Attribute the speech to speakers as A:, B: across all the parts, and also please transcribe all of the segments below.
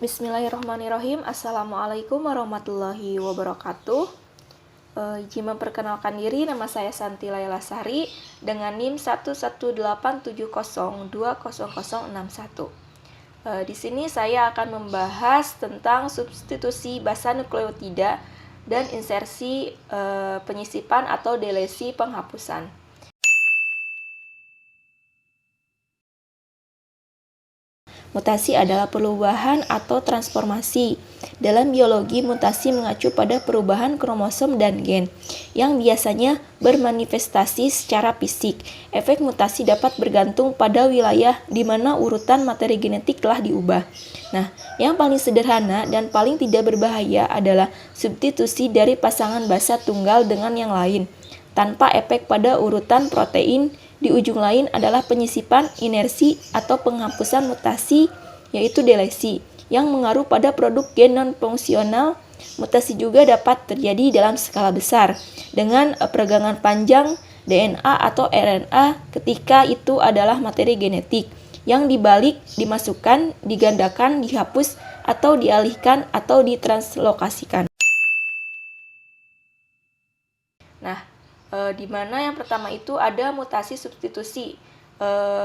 A: Bismillahirrahmanirrahim. Assalamualaikum warahmatullahi wabarakatuh. Izin memperkenalkan diri, nama saya Santi Laila Sari dengan NIM 11870200061. Di sini saya akan membahas tentang substitusi basa nukleotida dan insersi penyisipan atau delesi penghapusan. Mutasi adalah perubahan atau transformasi. Dalam biologi, mutasi mengacu pada perubahan kromosom dan gen, yang biasanya bermanifestasi secara fisik. Efek mutasi dapat bergantung pada wilayah di mana urutan materi genetik telah diubah. Nah, yang paling sederhana dan paling tidak berbahaya adalah substitusi dari pasangan basa tunggal dengan yang lain, tanpa efek pada urutan protein. Di ujung lain adalah penyisipan, inersi, atau penghapusan mutasi, yaitu delesi, yang mengaruh pada produk gen non-fungsional. Mutasi juga dapat terjadi dalam skala besar, dengan peregangan panjang DNA atau RNA ketika itu adalah materi genetik, yang dibalik, dimasukkan, digandakan, dihapus, atau dialihkan, atau ditranslokasikan. Nah, di mana yang pertama itu ada mutasi substitusi,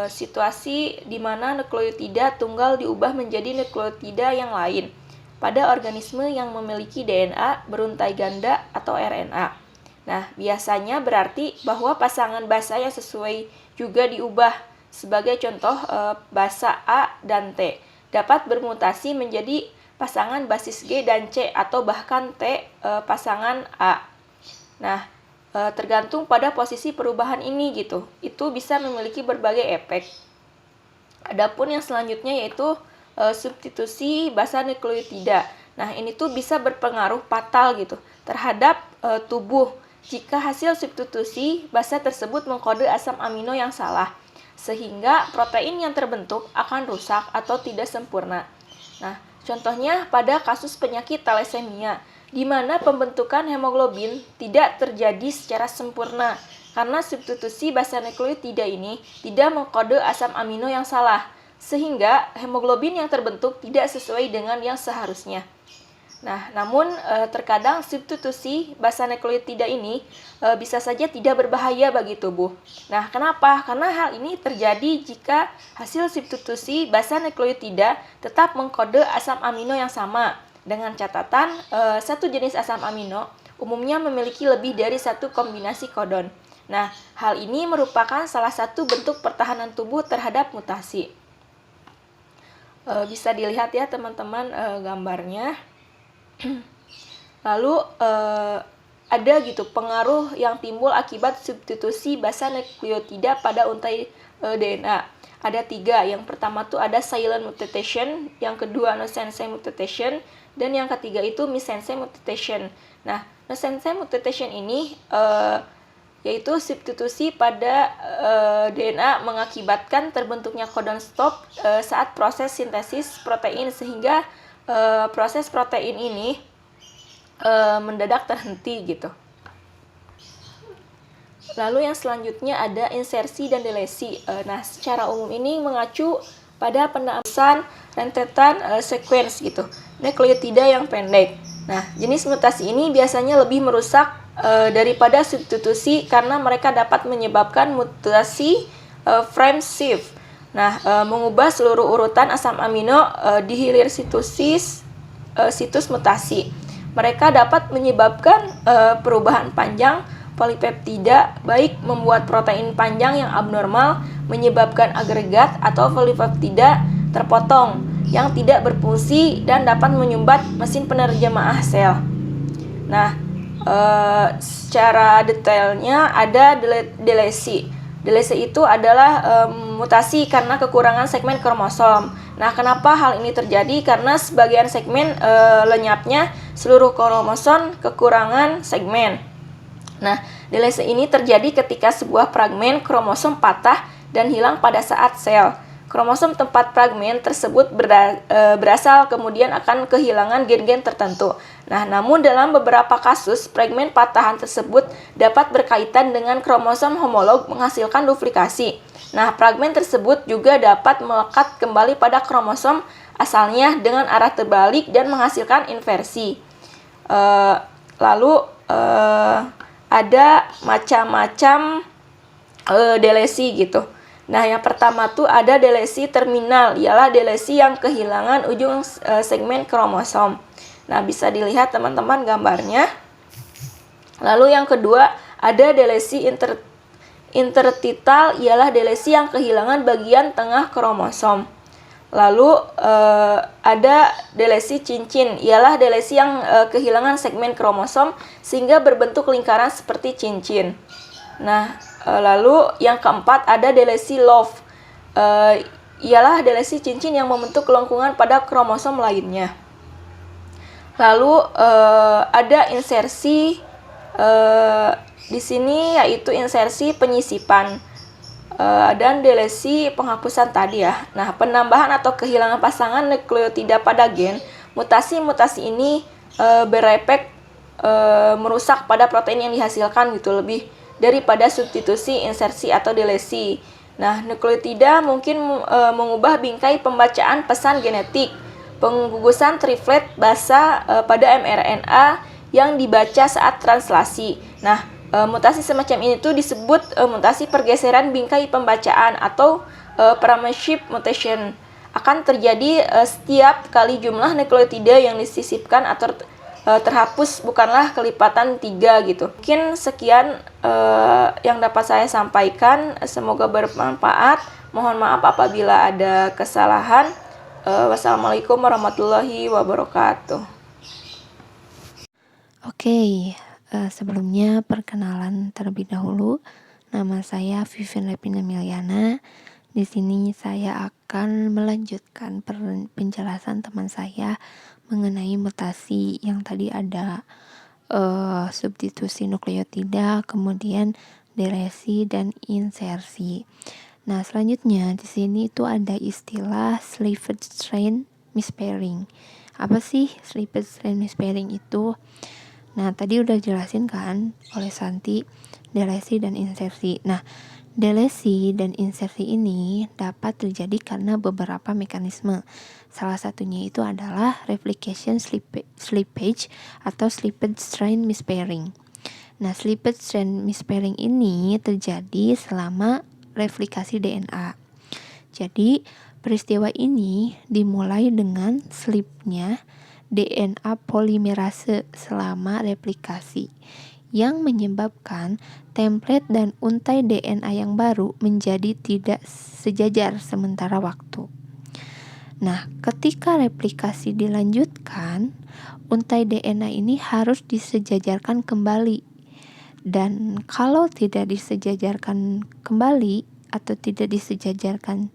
A: situasi di mana nukleotida tunggal diubah menjadi nukleotida yang lain pada organisme yang memiliki DNA beruntai ganda atau RNA. Nah, biasanya berarti bahwa pasangan basa yang sesuai juga diubah. Sebagai contoh, basa A dan T dapat bermutasi menjadi pasangan basis G dan C atau bahkan T pasangan A. Nah, tergantung pada posisi perubahan ini gitu. Itu bisa memiliki berbagai efek. Adapun yang selanjutnya yaitu substitusi basa nukleotida. Nah, ini tuh bisa berpengaruh fatal gitu terhadap tubuh jika hasil substitusi basa tersebut mengkode asam amino yang salah, sehingga protein yang terbentuk akan rusak atau tidak sempurna. Nah, contohnya pada kasus penyakit thalassemia, di mana pembentukan hemoglobin tidak terjadi secara sempurna karena substitusi basa nukleotida ini tidak mengkode asam amino yang salah, sehingga hemoglobin yang terbentuk tidak sesuai dengan yang seharusnya. Nah, namun terkadang substitusi basa nukleotida ini bisa saja tidak berbahaya bagi tubuh. Nah, kenapa? Karena hal ini terjadi jika hasil substitusi basa nukleotida tetap mengkode asam amino yang sama. Dengan catatan, satu jenis asam amino umumnya memiliki lebih dari satu kombinasi kodon. Nah, hal ini merupakan salah satu bentuk pertahanan tubuh terhadap mutasi. Bisa dilihat ya teman-teman gambarnya. Lalu ada gitu pengaruh yang timbul akibat substitusi basa nukleotida pada untai DNA. Ada 3. Yang pertama tuh ada silent mutation, yang kedua nonsense mutation, dan yang ketiga itu missense mutation. Nah, nonsense mutation ini yaitu substitusi pada DNA mengakibatkan terbentuknya codon stop saat proses sintesis protein, sehingga proses protein ini mendadak terhenti gitu. Lalu yang selanjutnya ada insersi dan delesi. Nah, secara umum ini mengacu pada penampasan rentetan sequence gitu, nukleotida yang pendek. Nah, jenis mutasi ini biasanya lebih merusak daripada substitusi karena mereka dapat menyebabkan mutasi frame shift. Nah, mengubah seluruh urutan asam amino di hilir situs mutasi. Mereka dapat menyebabkan perubahan panjang polipeptida, baik membuat protein panjang yang abnormal, menyebabkan agregat atau polipeptida terpotong yang tidak berfungsi dan dapat menyumbat mesin penerjemah sel. Nah, secara detailnya ada delesi. Delesi itu adalah mutasi karena kekurangan segmen kromosom. Nah, kenapa hal ini terjadi? Karena sebagian segmen lenyapnya seluruh kromosom kekurangan segmen. Nah, delesi ini terjadi ketika sebuah fragmen kromosom patah dan hilang pada saat sel. Kromosom tempat fragmen tersebut berasal kemudian akan kehilangan gen-gen tertentu. Nah, namun dalam beberapa kasus, fragmen patahan tersebut dapat berkaitan dengan kromosom homolog menghasilkan duplikasi. Nah, fragmen tersebut juga dapat melekat kembali pada kromosom asalnya dengan arah terbalik dan menghasilkan inversi. Lalu ada macam-macam delesi gitu. Nah, yang pertama tuh ada delesi terminal, ialah delesi yang kehilangan ujung segmen kromosom. Nah, bisa dilihat teman-teman gambarnya. Lalu yang kedua ada delesi intertital, ialah delesi yang kehilangan bagian tengah kromosom. Lalu ada delesi cincin, ialah delesi yang kehilangan segmen kromosom sehingga berbentuk lingkaran seperti cincin. Nah, lalu yang keempat ada delesi love, ialah delesi cincin yang membentuk kelengkungan pada kromosom lainnya. Lalu ada insersi di sini, yaitu insersi penyisipan dan delesi penghapusan tadi ya. Nah, penambahan atau kehilangan pasangan nukleotida pada gen, mutasi-mutasi ini berefek merusak pada protein yang dihasilkan gitu, lebih daripada substitusi, insersi atau delesi. Nah, nukleotida mungkin mengubah bingkai pembacaan pesan genetik, penggugusan triplet basa pada mRNA yang dibaca saat translasi. Nah, mutasi semacam ini tuh disebut mutasi pergeseran bingkai pembacaan atau parametric mutation. Akan terjadi setiap kali jumlah nukleotida yang disisipkan atau terhapus bukanlah kelipatan 3 gitu. Mungkin sekian yang dapat saya sampaikan. Semoga bermanfaat. Mohon maaf apabila ada kesalahan. Wassalamualaikum warahmatullahi wabarakatuh.
B: Oke, sebelumnya perkenalan terlebih dahulu. Nama saya Vivian Lepina Miliana. Di sini saya akan melanjutkan penjelasan teman saya mengenai mutasi yang tadi ada substitusi nukleotida, kemudian delesi dan insersi. Nah, selanjutnya di sini itu ada istilah slipped strand mispairing. Apa sih slipped strand mispairing itu? Nah, tadi udah jelasin kan oleh Santi, delesi dan insersi. Nah, delesi dan insersi ini dapat terjadi karena beberapa mekanisme. Salah satunya itu adalah replication slippage atau slipped strand mispairing. Nah, slipped strand mispairing ini terjadi selama replikasi DNA. Jadi, peristiwa ini dimulai dengan slipnya DNA polimerase selama replikasi yang menyebabkan template dan untai DNA yang baru menjadi tidak sejajar sementara waktu. Nah, ketika replikasi dilanjutkan, untai DNA ini harus disejajarkan kembali. Dan kalau tidak disejajarkan kembali atau tidak disejajarkan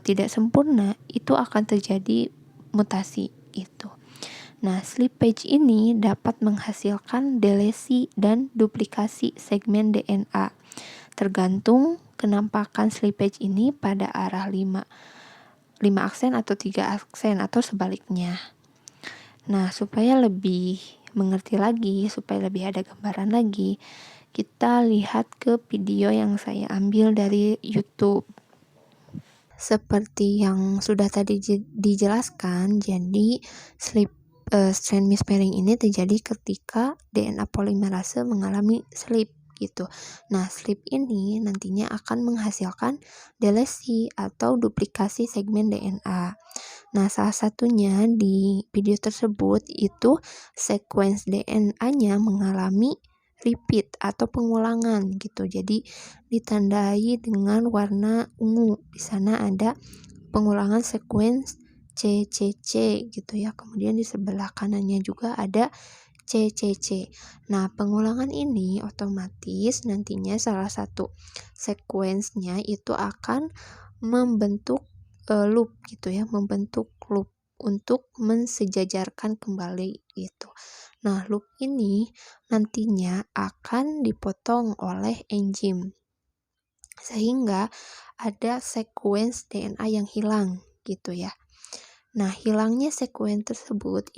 B: tidak sempurna, itu akan terjadi mutasi itu. Nah, slippage ini dapat menghasilkan delesi dan duplikasi segmen DNA. Tergantung kenampakan slippage ini pada arah 5 aksen atau 3 aksen atau sebaliknya. Nah, supaya lebih mengerti lagi, supaya lebih ada gambaran lagi, kita lihat ke video yang saya ambil dari YouTube. Seperti yang sudah tadi dijelaskan, jadi strand mispairing ini terjadi ketika DNA polimerase mengalami slip gitu. Nah, slip ini nantinya akan menghasilkan delesi atau duplikasi segmen DNA. Nah, salah satunya di video tersebut itu sequence DNA-nya mengalami repeat atau pengulangan gitu. Jadi ditandai dengan warna ungu. Di sana ada pengulangan sequence CCC gitu ya. Kemudian di sebelah kanannya juga ada CCC. Nah, pengulangan ini otomatis nantinya salah satu sequence-nya itu akan membentuk loop gitu ya, membentuk loop untuk mensejajarkan kembali itu. Nah, loop ini nantinya akan dipotong oleh enzim sehingga ada sequence DNA yang hilang gitu ya. Nah, hilangnya sequence tersebut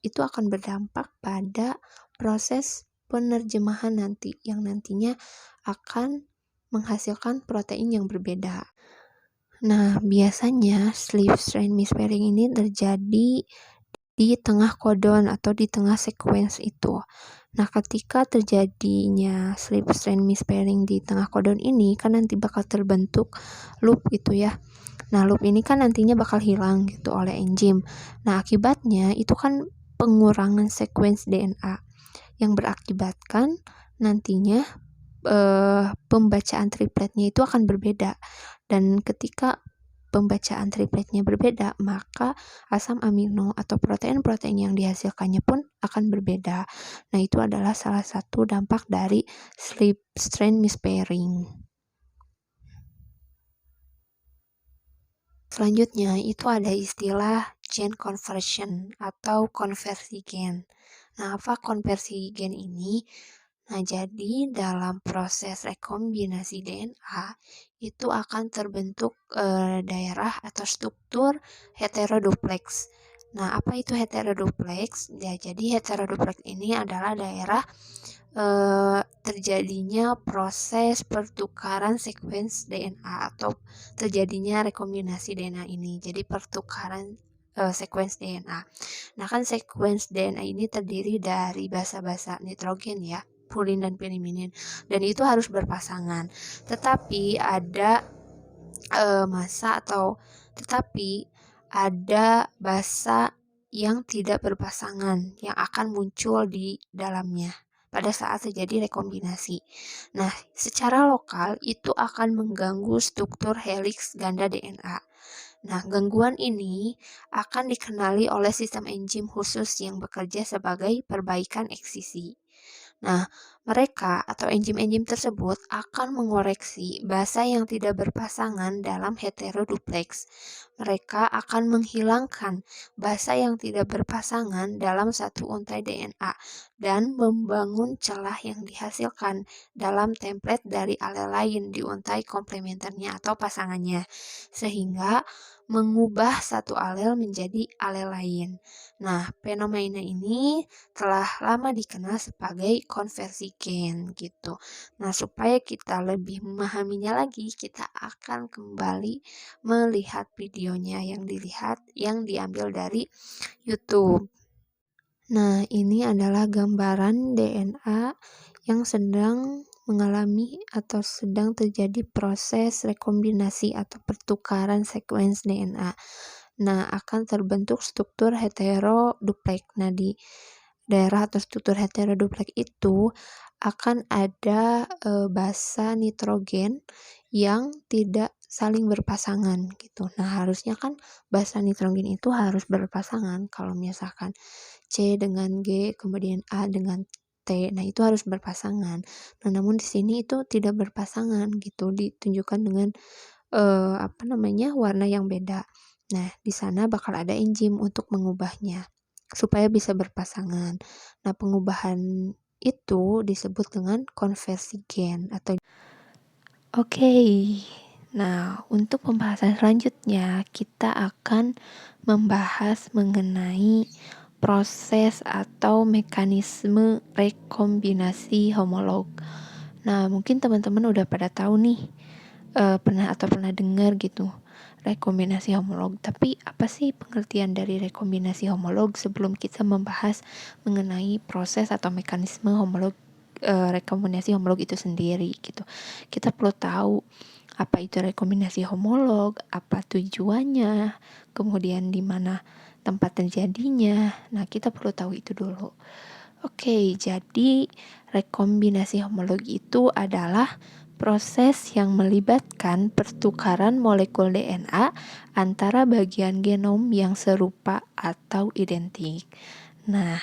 B: itu akan berdampak pada proses penerjemahan nanti yang nantinya akan menghasilkan protein yang berbeda. Nah, biasanya slip strand mispairing ini terjadi di tengah codon atau di tengah sequence itu. Nah, ketika terjadinya slip strand mispairing di tengah codon ini, kan nanti bakal terbentuk loop gitu ya. Nah, loop ini kan nantinya bakal hilang gitu oleh enzim. Nah, akibatnya itu kan pengurangan sequence DNA yang berakibatkan nantinya pembacaan tripletnya itu akan berbeda. Dan ketika pembacaan tripletnya berbeda, maka asam amino atau protein-protein yang dihasilkannya pun akan berbeda. Nah, itu adalah salah satu dampak dari slip strand mispairing. Selanjutnya, itu ada istilah gene conversion atau konversi gen. Nah, apa konversi gen ini? Nah, jadi dalam proses rekombinasi DNA itu akan terbentuk daerah atau struktur heteroduplex. Nah, apa itu heteroduplex? Ya, jadi heteroduplex ini adalah daerah terjadinya proses pertukaran sequence DNA atau terjadinya rekombinasi DNA ini. Jadi pertukaran sequence DNA. Nah, kan sequence DNA ini terdiri dari basa-basa nitrogen ya, purine dan pirimidin, dan itu harus berpasangan. Tetapi ada basa yang tidak berpasangan yang akan muncul di dalamnya pada saat terjadi rekombinasi. Nah, secara lokal itu akan mengganggu struktur helix ganda DNA. Nah, gangguan ini akan dikenali oleh sistem enzim khusus yang bekerja sebagai perbaikan eksisi. Nah, mereka atau enzim-enzim tersebut akan mengoreksi basa yang tidak berpasangan dalam heteroduplex. Mereka akan menghilangkan basa yang tidak berpasangan dalam satu untai DNA dan membangun celah yang dihasilkan dalam template dari alel lain di untai komplementernya atau pasangannya, sehingga mengubah satu alel menjadi alel lain. Nah, fenomena ini telah lama dikenal sebagai konversi gen gitu. Nah, supaya kita lebih memahaminya lagi, kita akan kembali melihat videonya yang diambil dari YouTube. Nah, ini adalah gambaran DNA yang sedang mengalami atau sedang terjadi proses rekombinasi atau pertukaran sequence DNA. Nah, akan terbentuk struktur heteroduplex. Nah, di daerah atau struktur heteroduplex itu akan ada basa nitrogen yang tidak saling berpasangan gitu. Nah, harusnya kan basa nitrogen itu harus berpasangan. Kalau misalkan C dengan G, kemudian A dengan T. Nah, itu harus berpasangan. Nah, namun di sini itu tidak berpasangan gitu, ditunjukkan dengan warna yang beda. Nah, di sana bakal ada enzim untuk mengubahnya supaya bisa berpasangan. Nah, pengubahan itu disebut dengan konversi gen atau Oke. Nah, untuk pembahasan selanjutnya kita akan membahas mengenai proses atau mekanisme rekombinasi homolog. Nah, mungkin teman-teman udah pada tahu nih, pernah dengar gitu rekombinasi homolog. Tapi apa sih pengertian dari rekombinasi homolog sebelum kita membahas mengenai proses atau mekanisme rekombinasi homolog itu sendiri gitu. Kita perlu tahu apa itu rekombinasi homolog, apa tujuannya, kemudian di mana tempat terjadinya. Nah, kita perlu tahu itu dulu. Oke, jadi rekombinasi homolog itu adalah proses yang melibatkan pertukaran molekul DNA antara bagian genom yang serupa atau identik. Nah,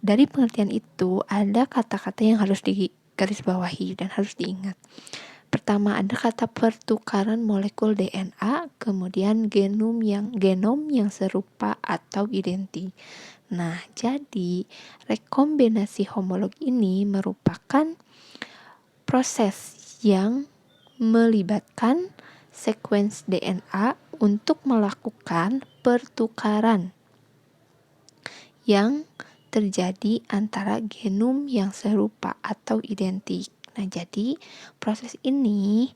B: dari pengertian itu ada kata-kata yang harus digarisbawahi dan harus diingat. Pertama, ada kata pertukaran molekul DNA, kemudian genom yang serupa atau identik. Nah, jadi rekombinasi homolog ini merupakan proses yang melibatkan sekuens DNA untuk melakukan pertukaran yang terjadi antara genom yang serupa atau identik. Nah, jadi proses ini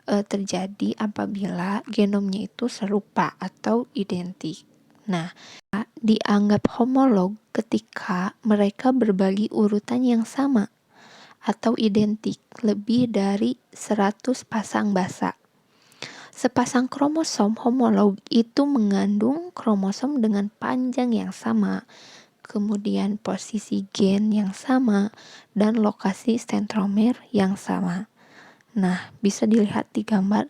B: terjadi apabila genomnya itu serupa atau identik. Nah, dianggap homolog ketika mereka berbagi urutan yang sama atau identik lebih dari 100 pasang basa. Sepasang kromosom homolog itu mengandung kromosom dengan panjang yang sama, kemudian posisi gen yang sama, dan lokasi sentromer yang sama. Nah, bisa dilihat di gambar,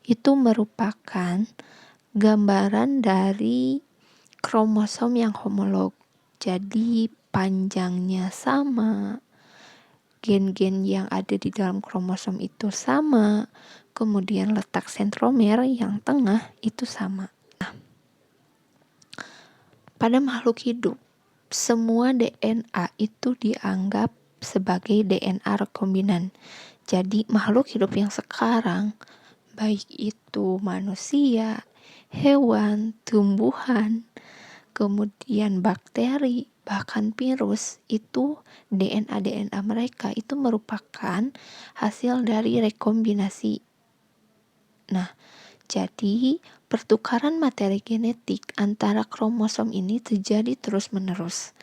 B: itu merupakan gambaran dari kromosom yang homolog. Jadi, panjangnya sama, gen-gen yang ada di dalam kromosom itu sama, kemudian letak sentromer yang tengah itu sama. Pada makhluk hidup, semua DNA itu dianggap sebagai DNA rekombinan. Jadi makhluk hidup yang sekarang, baik itu manusia, hewan, tumbuhan, kemudian bakteri, bahkan virus, itu DNA mereka itu merupakan hasil dari rekombinasi. Nah, jadi pertukaran materi genetik antara kromosom ini terjadi terus-menerus.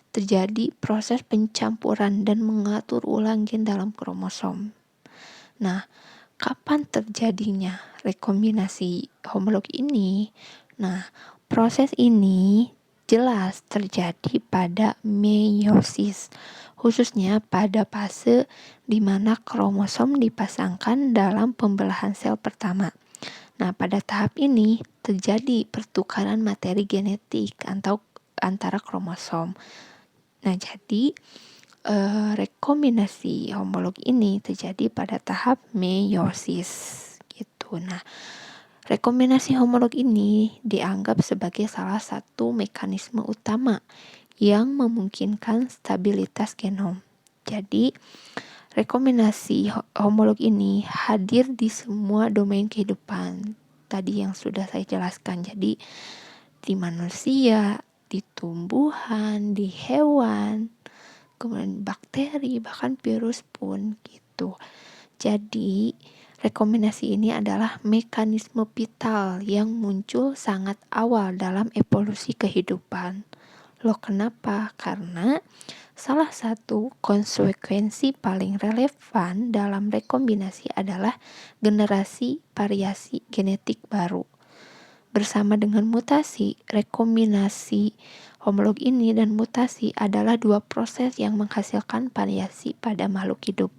B: Terjadi proses pencampuran dan mengatur ulang gen dalam kromosom. Nah, kapan terjadinya rekombinasi homolog ini? Nah, proses ini jelas terjadi pada meiosis, khususnya pada fase di mana kromosom dipasangkan dalam pembelahan sel pertama. Nah, pada tahap ini terjadi pertukaran materi genetik atau antara kromosom. Nah, jadi rekombinasi homolog ini terjadi pada tahap meiosis gitu. Nah, rekombinasi homolog ini dianggap sebagai salah satu mekanisme utama yang memungkinkan stabilitas genom. Jadi, rekombinasi homolog ini hadir di semua domain kehidupan. Tadi yang sudah saya jelaskan. Jadi, di manusia, di tumbuhan, di hewan, kemudian bakteri, bahkan virus pun gitu. Jadi, rekombinasi ini adalah mekanisme vital yang muncul sangat awal dalam evolusi kehidupan. Loh, kenapa? Karena salah satu konsekuensi paling relevan dalam rekombinasi adalah generasi variasi genetik baru. Bersama dengan mutasi, rekombinasi homolog ini dan mutasi adalah dua proses yang menghasilkan variasi pada makhluk hidup.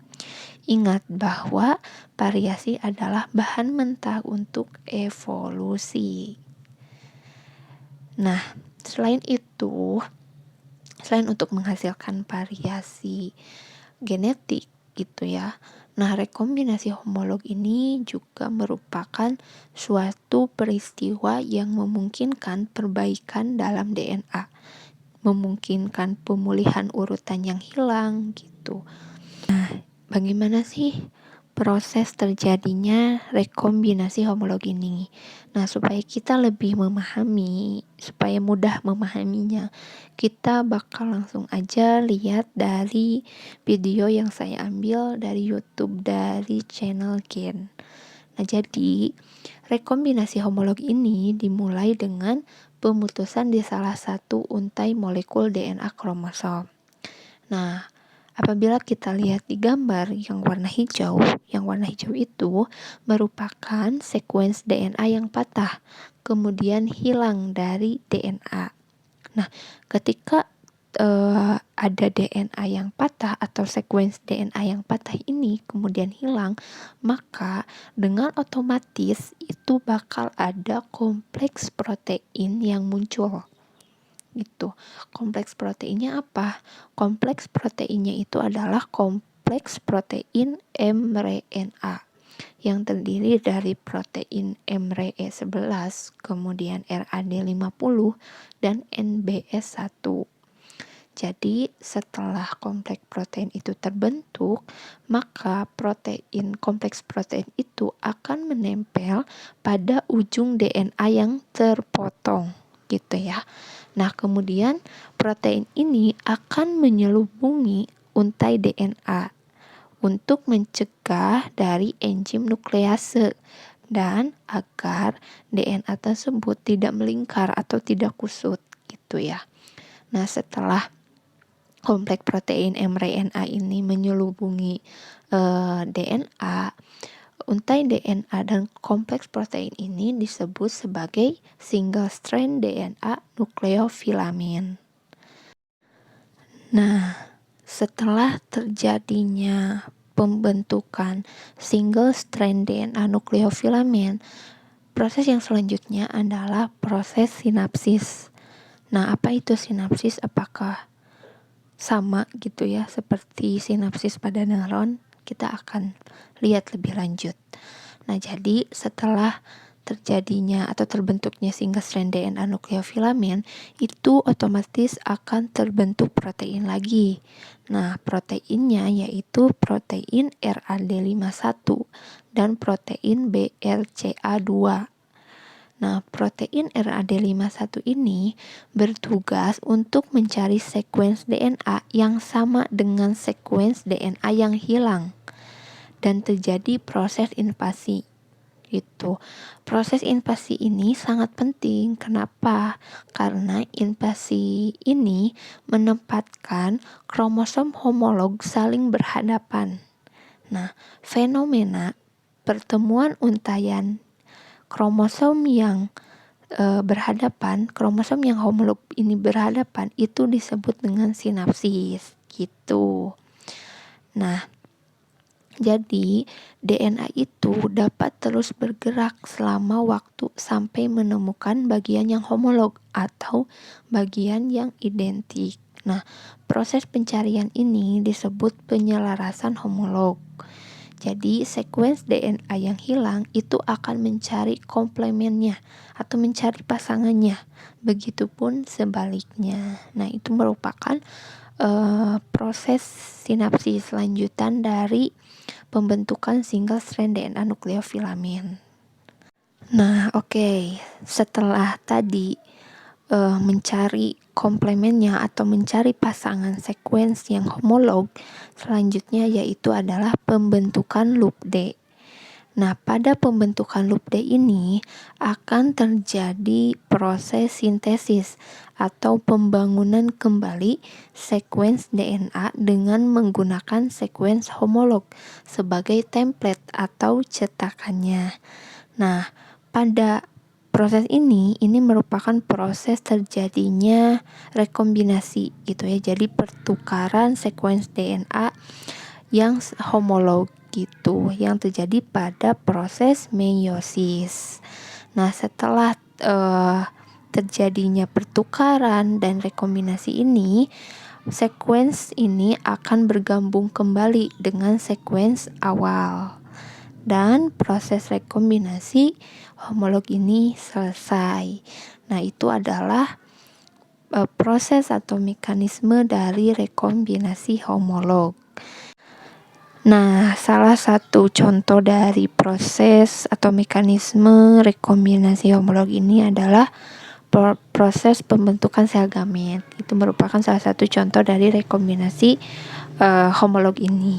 B: Ingat bahwa variasi adalah bahan mentah untuk evolusi. Nah, selain untuk menghasilkan variasi genetik gitu ya. Nah, rekombinasi homolog ini juga merupakan suatu peristiwa yang memungkinkan perbaikan dalam DNA, memungkinkan pemulihan urutan yang hilang gitu. Nah, bagaimana sih proses terjadinya rekombinasi homolog ini? Nah, supaya kita lebih memahami, supaya mudah memahaminya, kita bakal langsung aja lihat dari video yang saya ambil dari YouTube dari channel Gen. Nah, jadi rekombinasi homolog ini dimulai dengan pemutusan di salah satu untai molekul DNA kromosom. Nah, apabila kita lihat di gambar yang warna hijau itu merupakan sekuens DNA yang patah, kemudian hilang dari DNA. Nah, ketika ada DNA yang patah atau sekuens DNA yang patah ini kemudian hilang, maka dengan otomatis itu bakal ada kompleks protein yang muncul. Gitu. Kompleks proteinnya apa? Kompleks proteinnya itu adalah kompleks protein mRNA yang terdiri dari protein mRE11, kemudian RAD50 dan NBS1. Jadi setelah kompleks protein itu terbentuk, maka kompleks protein itu akan menempel pada ujung DNA yang terpotong gitu ya. Nah, kemudian protein ini akan menyelubungi untai DNA. untuk mencegah dari enzim nuklease dan agar DNA tersebut tidak melingkar atau tidak kusut gitu ya. Nah, setelah kompleks protein mRNA ini menyelubungi DNA, untai DNA dan kompleks protein ini disebut sebagai single strand DNA nukleofilamen. Nah, setelah terjadinya pembentukan single strand DNA nukleofilamen, proses yang selanjutnya adalah proses sinapsis. Nah, apa itu sinapsis? Apakah sama gitu ya seperti sinapsis pada neuron? Kita akan lihat lebih lanjut. Nah, jadi setelah terjadinya atau terbentuknya single strand DNA nukleofilamen, itu otomatis akan terbentuk protein lagi. Nah, proteinnya yaitu protein RAD51 dan protein BRCA2. Nah, protein RAD51 ini bertugas untuk mencari sekuens DNA yang sama dengan sekuens DNA yang hilang dan terjadi proses invasi. Gitu. Proses invasi ini sangat penting. Kenapa? Karena invasi ini menempatkan kromosom homolog saling berhadapan. Nah, fenomena pertemuan untayan kromosom yang berhadapan, kromosom yang homolog ini berhadapan itu disebut dengan sinapsis gitu. Nah, jadi DNA itu dapat terus bergerak selama waktu sampai menemukan bagian yang homolog atau bagian yang identik. Nah, proses pencarian ini disebut penyelarasan homolog. Jadi, sekuens DNA yang hilang itu akan mencari komplemennya atau mencari pasangannya. Begitupun sebaliknya. Nah, itu merupakan proses sinapsis lanjutan dari pembentukan single strand DNA nukleofilamen. Nah, oke. Setelah tadi mencari komplemennya atau mencari pasangan sekuens yang homolog, selanjutnya yaitu adalah pembentukan loop D. Nah, pada pembentukan loop D ini akan terjadi proses sintesis atau pembangunan kembali sekuens DNA dengan menggunakan sekuens homolog sebagai template atau cetakannya. Nah, pada proses ini merupakan proses terjadinya rekombinasi gitu ya. Jadi pertukaran sekuens DNA yang homolog gitu yang terjadi pada proses meiosis. Nah, setelah terjadinya pertukaran dan rekombinasi ini, sekuens ini akan bergabung kembali dengan sekuens awal. Dan proses rekombinasi homolog ini selesai. Nah, itu adalah proses atau mekanisme dari rekombinasi homolog. Nah, salah satu contoh dari proses atau mekanisme rekombinasi homolog ini adalah proses pembentukan sel gamet. Itu merupakan salah satu contoh dari rekombinasi homolog ini.